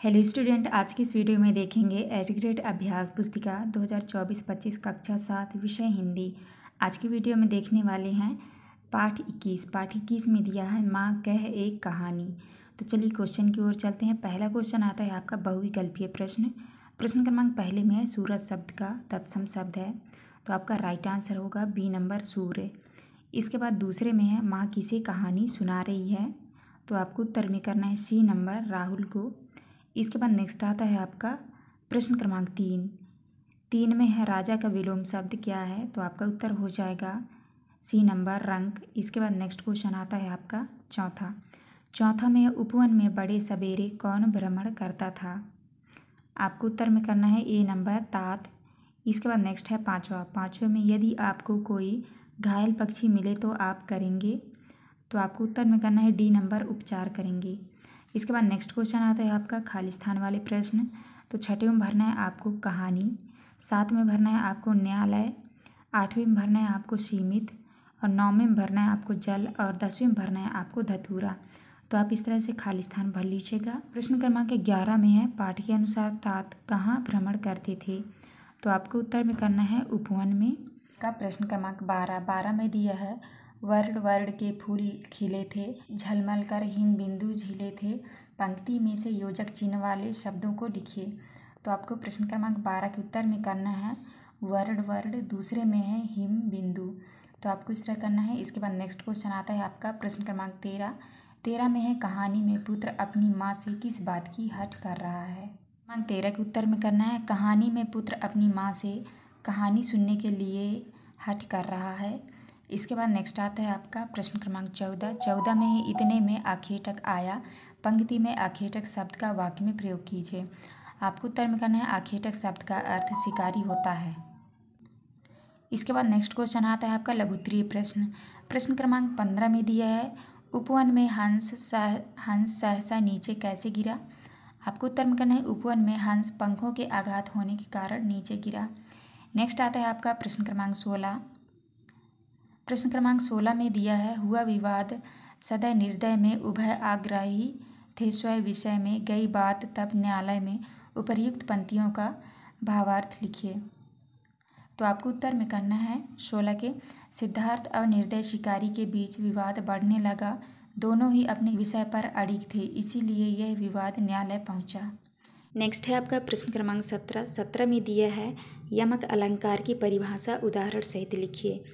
Hello student, आज की इस वीडियो में देखेंगे एडग्रेड अभ्यास पुस्तिका 2024-25 कक्षा 7 विषय हिंदी। आज की वीडियो में देखने वाले हैं पाठ 21। पाठ 21 में दिया है माँ कह एक कहानी। तो चलिए क्वेश्चन की ओर चलते हैं। पहला क्वेश्चन आता है आपका बहुविकल्पीय प्रश्न। प्रश्न क्रमांक पहले में है सूरज शब्द का तत्सम शब्द है, तो आपका राइट आंसर होगा बी नंबर सूर्य। इसके बाद दूसरे में है माँ किसे कहानी सुना रही है, तो आपको उत्तर में करना है सी नंबर राहुल को। इसके बाद नेक्स्ट आता है आपका प्रश्न क्रमांक 3 में है राजा का विलोम शब्द क्या है, तो आपका उत्तर हो जाएगा सी नंबर रंक। इसके बाद नेक्स्ट क्वेश्चन आता है आपका चौथा में है उपवन में बड़े सवेरे कौन भ्रमण करता था, आपको उत्तर में करना है ए नंबर तात। इसके बाद नेक्स्ट है पाँचवा में यदि आपको कोई घायल पक्षी मिले तो आप करेंगे, तो आपको उत्तर में करना है डी नंबर उपचार करेंगे। इसके बाद नेक्स्ट क्वेश्चन आता है आपका खाली स्थान वाले प्रश्न। तो छठवें में भरना है आपको कहानी, 7 में भरना है आपको न्यायालय, 8वें में भरना है आपको सीमित, और 9वें में भरना है आपको जल, और 10वें में भरना है आपको धतूरा। तो आप इस तरह से खाली स्थान भर लीजिएगा। प्रश्न क्रमांक 11 में है पाठ के अनुसार तात कहाँ भ्रमण करते थे, तो आपको उत्तर में करना है उपवन में। का प्रश्न क्रमांक 12 में दिया है वर्ण वर्ण के फूल खिले थे, झलमल कर हिम बिंदु झीले थे, पंक्ति में से योजक चिन्ह वाले शब्दों को लिखिए। तो आपको प्रश्न क्रमांक 12 के उत्तर में करना है वर्ण वर्ण, दूसरे में है हिम बिंदु, तो आपको इस तरह करना है। इसके बाद नेक्स्ट क्वेश्चन आता है आपका प्रश्न क्रमांक 13 में है कहानी में पुत्र अपनी माँ से किस बात की हट कर रहा है। क्रमांक 13 के उत्तर में करना है कहानी में पुत्र अपनी माँ से कहानी सुनने के लिए हट कर रहा है। इसके बाद नेक्स्ट आता है आपका प्रश्न क्रमांक 14 में है इतने में आखेटक आया, पंक्ति में आखेटक शब्द का वाक्य में प्रयोग कीजिए। आपको उत्तर में करना है आखेटक शब्द का अर्थ शिकारी होता है। इसके बाद नेक्स्ट क्वेश्चन आता है आपका लघुत्तरीय प्रश्न। प्रश्न क्रमांक 15 में दिया है उपवन में हंस सहसा नीचे कैसे गिरा, आपको उत्तर में करना है उपवन में हंस पंखों के आघात होने के कारण नीचे गिरा। नेक्स्ट आता है आपका प्रश्न क्रमांक 16। प्रश्न क्रमांक 16 में दिया है हुआ विवाद सदय निर्दय में उभय आग्रही थे स्वयं विषय में गई बात तब न्यायालय में, उपर्युक्त पंक्तियों का भावार्थ लिखिए। तो आपको उत्तर में करना है 16 के सिद्धार्थ और निर्दय शिकारी के बीच विवाद बढ़ने लगा, दोनों ही अपने विषय पर अड़िग थे, इसीलिए यह विवाद न्यायालय पहुंचा। नेक्स्ट है आपका प्रश्न क्रमांक 17 में दिया है यमक अलंकार की परिभाषा उदाहरण सहित लिखिए।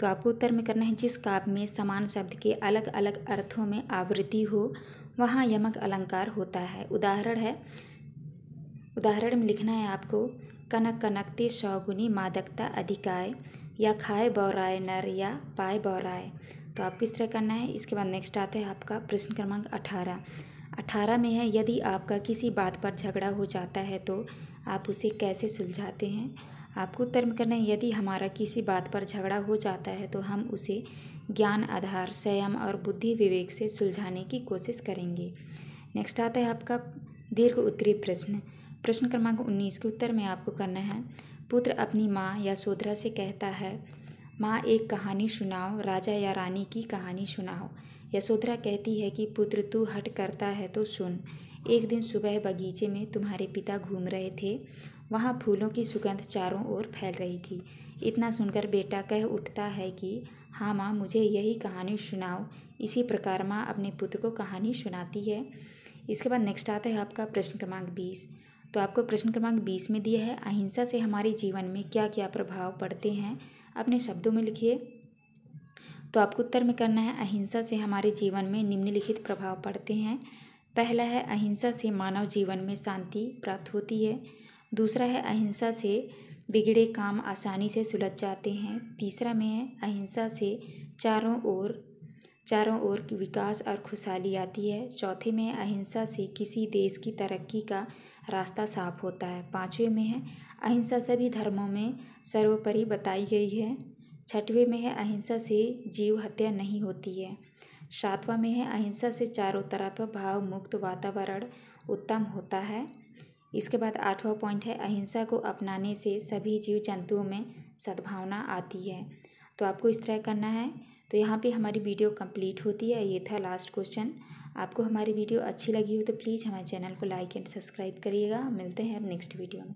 तो आपको उत्तर में करना है जिस काव्य में समान शब्द के अलग अलग अर्थों में आवृत्ति हो वहाँ यमक अलंकार होता है। उदाहरण में लिखना है आपको कनक कनकते सौगुनी मादकता अधिकाय, या खाए बौराए नर या पाए बौराए। तो आपको इस तरह करना है। इसके बाद नेक्स्ट आता है आपका प्रश्न क्रमांक 18 में है यदि आपका किसी बात पर झगड़ा हो जाता है तो आप उसे कैसे सुलझाते हैं। आपको उत्तर में करना है यदि हमारा किसी बात पर झगड़ा हो जाता है तो हम उसे ज्ञान आधार संयम और बुद्धि विवेक से सुलझाने की कोशिश करेंगे। नेक्स्ट आता है आपका दीर्घ उत्तरीय प्रश्न। प्रश्न क्रमांक 19 के उत्तर में आपको करना है पुत्र अपनी माँ यशोधरा से कहता है माँ एक कहानी सुनाओ, राजा या रानी की कहानी सुनाओ। यशोधरा कहती है कि पुत्र तू हट करता है तो सुन। एक दिन सुबह बगीचे में तुम्हारे पिता घूम रहे थे, वहाँ फूलों की सुगंध चारों ओर फैल रही थी। इतना सुनकर बेटा कह उठता है कि हाँ माँ मुझे यही कहानी सुनाओ। इसी प्रकार माँ अपने पुत्र को कहानी सुनाती है। इसके बाद नेक्स्ट आता है आपका प्रश्न क्रमांक 20। तो आपको प्रश्न क्रमांक 20 में दिया है अहिंसा से हमारे जीवन में क्या क्या प्रभाव पड़ते हैं, अपने शब्दों में लिखिए। तो आपको उत्तर में करना है अहिंसा से हमारे जीवन में निम्नलिखित प्रभाव पड़ते हैं। पहला है अहिंसा से मानव जीवन में शांति प्राप्त होती है। दूसरा है अहिंसा से बिगड़े काम आसानी से सुलझ जाते हैं। तीसरा में है अहिंसा से चारों ओर विकास और खुशहाली आती है। चौथे में अहिंसा से किसी देश की तरक्की का रास्ता साफ होता है। पाँचवें में है अहिंसा सभी धर्मों में सर्वोपरि बताई गई है। छठवें में है अहिंसा से जीव हत्या नहीं होती है। सातवां में है अहिंसा से चारों तरफ भाव मुक्त वातावरण उत्तम होता है। इसके बाद 8वां पॉइंट है अहिंसा को अपनाने से सभी जीव जंतुओं में सद्भावना आती है। तो आपको इस तरह करना है। तो यहाँ पे हमारी वीडियो कंप्लीट होती है। ये था लास्ट क्वेश्चन। आपको हमारी वीडियो अच्छी लगी हो तो प्लीज़ हमारे चैनल को लाइक एंड सब्सक्राइब करिएगा। मिलते हैं अब नेक्स्ट वीडियो में।